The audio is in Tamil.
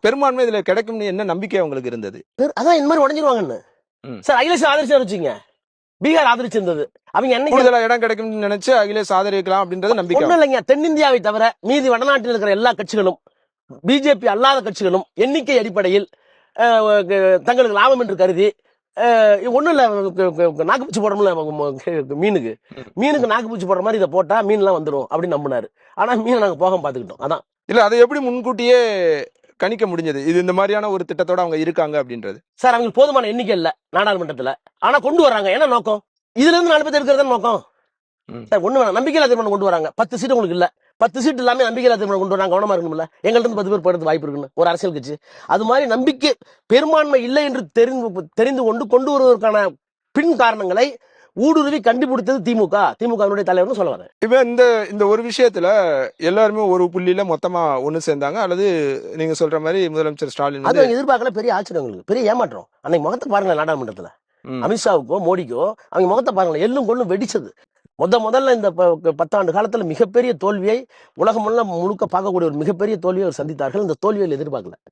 பெரும்பான்மை இதுல கிடைக்கும்னு என்ன நம்பிக்கை உங்களுக்கு இருந்தது? அதான் இந்த மாதிரி உடஞ்சிருவாங்கன்னு. சார் அகிலேஷ் ஆதரிச்சு வச்சுங்க, பீகார் ஆதரிச்சிருந்தது. அவங்க என்னைக்கு கூடுதலா இடம் கிடைக்கும்னு நினைச்சு அகிலேஷ் ஆதரிக்கலாம் அப்படின்றது நம்பிக்கை. ஒண்ணும் இல்லைங்க, தென்னிந்தியாவை தவிர மீதி வடநாட்டில் இருக்கிற எல்லா கட்சிகளும், பிஜேபி அல்லாத கட்சிகளும் எண்ணிக்கை அடிப்படையில் தங்களுக்கு லாபம் என்று கருதி ஒன்றும் இல்லை, நாக்குப்பூச்சி போடுறோம்ல மீனுக்கு நாக்குப்பூச்சி போடுற மாதிரி இதை போட்டா மீன்லாம் வந்துடும் அப்படின்னு நம்பினாரு. ஆனா மீனை நாங்கள் போக பார்த்துக்கிட்டோம். அதான் இல்ல, அதை எப்படி முன்கூட்டியே கணிக்க முடிஞ்சது இது இந்த மாதிரியான ஒரு திட்டத்தோட அவங்க இருக்காங்க அப்படின்றது? சார் அவங்களுக்கு போதுமான எண்ணிக்கை இல்லை நாடாளுமன்றத்தில், ஆனா கொண்டு வர்றாங்க. என்ன நோக்கம்? இதுல இருந்து 4 பேர் இருக்கிறது நோக்கம் சார். ஒண்ணு வேணாம், நம்பிக்கையில்லா தீர்மானம் கொண்டு வராங்க. 10 சீட்டு உங்களுக்கு இல்ல, 10 சீட்டு எல்லாமே நம்பிக்கையில்லா தீர்மானம் கொண்டு வராங்க. கவனமா இருக்கணும்ல, எங்கள்ட்ட இருந்து 10 பேர் போயிடுறது வாய்ப்பு இருக்குன்னு ஒரு அரசியல் கட்சி. அது மாதிரி நம்பிக்கை பெரும்பான்மை இல்லை என்று தெரிந்து கொண்டு வருவதற்கான பின் காரணங்களை ஊடுருவி கண்டுபிடித்தது திமுக தலைவர்னு சொல்ல வரேன். இப்ப இந்த ஒரு விஷயத்துல எல்லாருமே ஒரு புள்ளியில மொத்தமா ஒண்ணு சேர்ந்தாங்க, அல்லது நீங்க சொல்ற மாதிரி முதலமைச்சர் ஸ்டாலின் அது எதிர்பார்க்கல. பெரிய ஆச்சரியம் உங்களுக்கு, பெரிய ஏமாற்றம். அன்னைக்கு முகத்தை பாருங்க, நாடாளுமன்றத்துல அமித்ஷாவுக்கோ மோடிக்கோ அவங்க முகத்தை பாருங்களேன், எள்ளும் கொள்ளும் வெடிச்சது. முதல்ல இந்த 10 ஆண்டு காலத்துல மிகப்பெரிய தோல்வியை உலகம் முழுக்க பார்க்கக்கூடிய ஒரு மிகப்பெரிய தோல்வியை அவர் சந்தித்தார்கள். இந்த தோல்வியை எதிர்பார்க்கல.